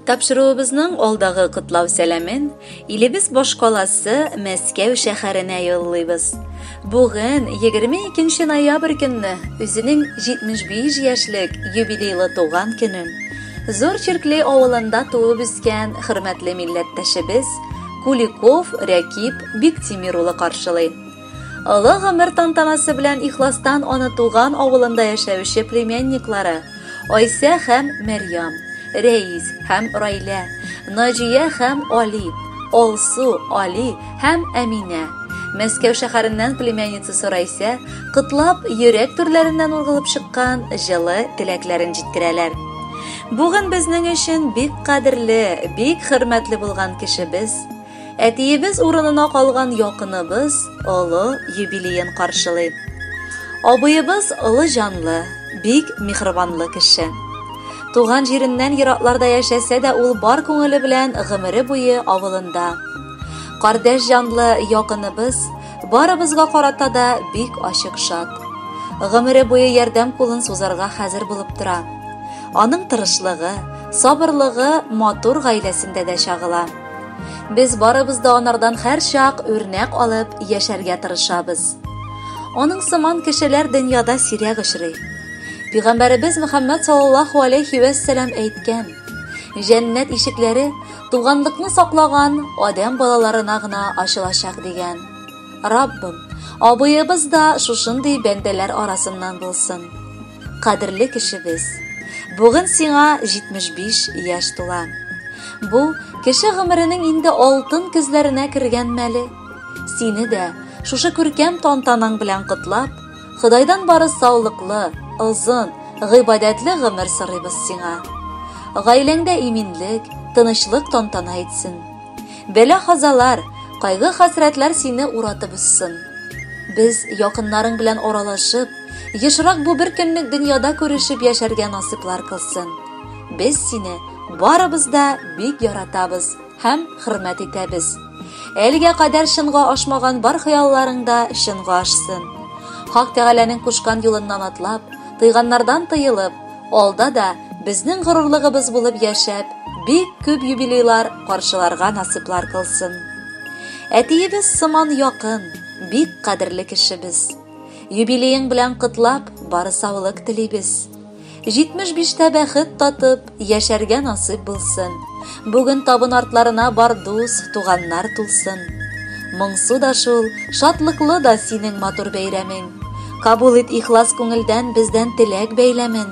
Тапшыруыбызның алдагы котлау сәламен илебез башкаласы Мәскәү шәһәренә юллыйбыз. Бүген 22 ноябрь көнне үзенең 75 яшьлек юбилейлы туган көнен Зур Черкле авылында туып үскән хөрмәтле милләттәшебез Куликов Рәкип Биктимир улы каршылый. Олы гомер тантанасы белән ихластан аны туган авылында яшәүче племянниклары Айса һәм Мәрьям, Рәис һәм Райля, Наҗия һәм Али, Алсу, Али һәм Әминә. Мәскәү шәһәреннән племянница Райса кытлап йөрәк төрләреннән ургылып чыккан җылы теләкләрен җиткерәләр. Бүген безнең өчен бик кадерле, бик хөрмәтле булган кешебез, әтиебез урынына калган якыныбыз олы юбилеен каршылый. Абыебыз олы җанлы, бик михрибанлы кеше. Туган җиреннән еракларда яшәсә дә ул бар күңеле белән гомере буе авылында. Кардәш җанлы якыныбыз барыбызга карата да бик ачык шат. Гомере буе ярдәм кулын сузарга хәзер булып тора. Аның тырышлыгы, сабырлыгы матур гаиләсендә дә чагыла. Без барыбыз да анардан һәр чак үрнәк алып яшәргә тырышабыз. Аның сыман кешеләр дөньяда сирәк очрый. Пәйгамбәрбез Мөхәммәд саллаллаһу алейхи ва сәлям әйткән: "Җәннәт ишекләре туганлыкны саклаган адәм балаларына гына ачылачак" дигән. Раббым, абыебыз да шушындый бәндәләр арасыннан булсын. Кадерле кешебез, бүген сиңа 75 яшь тула. Бу кеше гомеренең инде алтын көзләренә кергән мәле. Сине дә шушы күркәм тантанаң белән котлап, Худайдан бары саулыклы, озын, гыйбадәтле гомер сорыйбыз сиңа. Гаиләңдә иминлек, тынычлык тантана итсен. Бәла-хазалар, кайгы-хәсрәтләр сине уратып үссен. Без якыннарың белән аралашып, ешрак бу бер көнлек дөньяда күрешеп яшәргә насыйплар кылсын. Без сине барыбыз да бик яратабыз һәм хөрмәт итәбез. Әлегә кадәр чынга ашмаган бар хыялларыңда чынга ашсын. Хак Тәгаләнең кушкан юлыннан атлап, тыйганнардан тыелып, алда да безнең горурлыгыбыз булып яшәп, бик күп юбилейлар каршыларга насыйплар кылсын. Әтиебез сыман якын, бик кадерле кешебез. Юбилеең белән кытлап, бары саулык телибез. 75тә бәхет татып, яшәргә насыйп булсын. Бүген табын артларына бар дус, туганнар тулсын. Моңсу да шул, шатлыклы да синең матур бәйрәмең. Кабул ит ихлас күңелдән бездән теләк бәйләмен.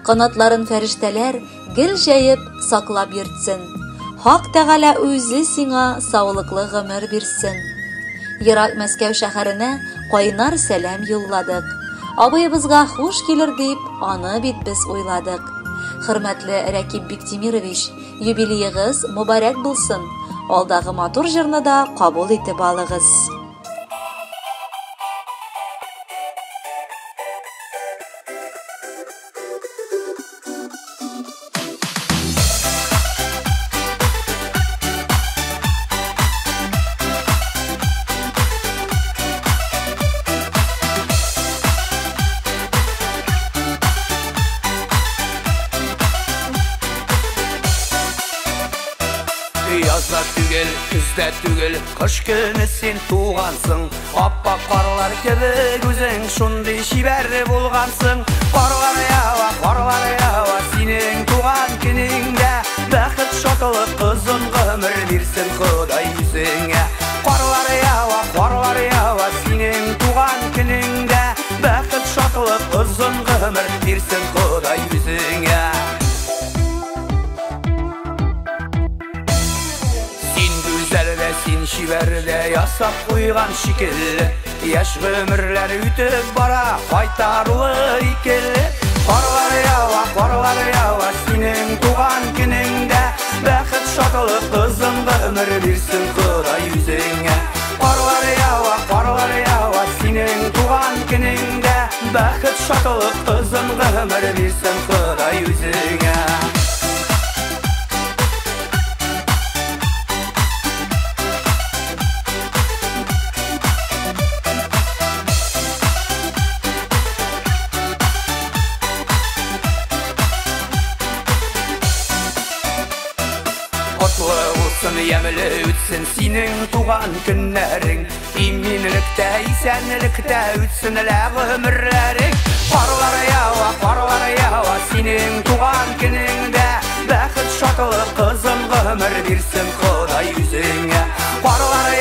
Канатларын фәрештәләр гел җәеп саклап йөртсен. Хак Тәгалә үзе сиңа саулыклы гомер бирсен. Ерак Мәскәү шәһәренә кайнар сәлам юлладык. Абыебызга хуш килер дип, аны бит без уйладык. Хөрмәтле Рәкип Биктимирович, юбилеегыз мубарәк булсын. Алдагы матур җырны да кабул итеп алыгыз. Yazda түгел, күздә түгел, кыш көне син тугансың. Аппак карлар кебек үзең шундый шибәр булгансың. Карлар ява, синең туган көнеңдә бәхет шатлык озын гомер бирсен Ходай үзеңә. Карлар ява, синең туган көнеңдә бәхет шатлык озын гомер бирсен Ходай үзеңә. Син шибәрдә ясап куйган шикелле, яшь гомерләр үтеп бара, кайтарлы икелле. Карлар ява, синең туган көнеңдә бәхет шатлык озын гомер бирсен Ходай үзеңә. Карлар ява, синең туган көнеңдә бәхет шатлык озын гомер бирсен Ходай үзеңә. Kutlu olsun, yemili ütsün senin tuğan günlerin. İminlikte, isenlikte ütsün ömürlerin. Qarlar yava senin tuğan gününde. Bəxit şatılıq qızın ömür versin Xuday yüzüne. Qarlar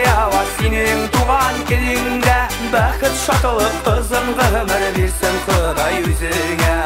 yava senin tuğan gününde. Bəxit şatılıq qızın ömür versin Xuday yüzüne.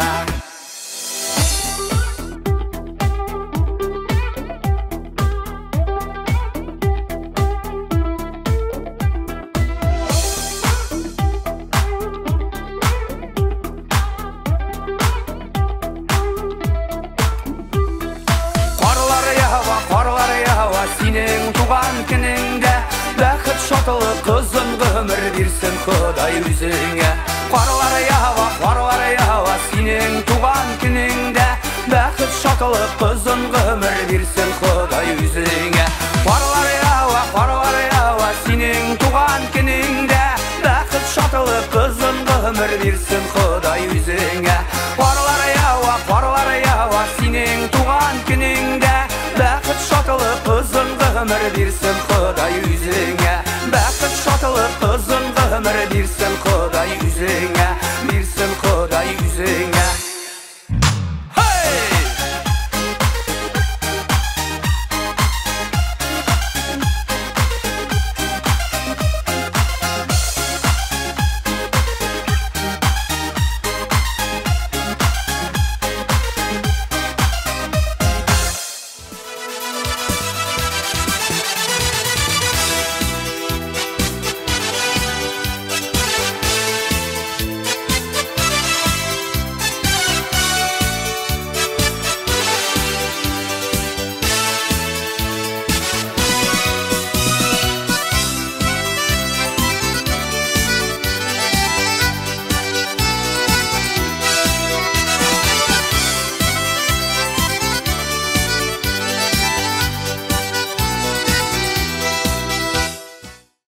Senin tuğan gününde bəxit şatılıq qızın ömür versin Xuday yüzüne. Qarlar yava senin tuğan gününde. Bəxit şatılıq qızın ömür versin Xuday yüzüne. Qarlar yava senin tuğan gününde. Bəxit şatılıq qızın ömür versin Xuday yüzüne. Qarlar yava senin tuğan gününde. Bəxit şatılıq qızın ömür versin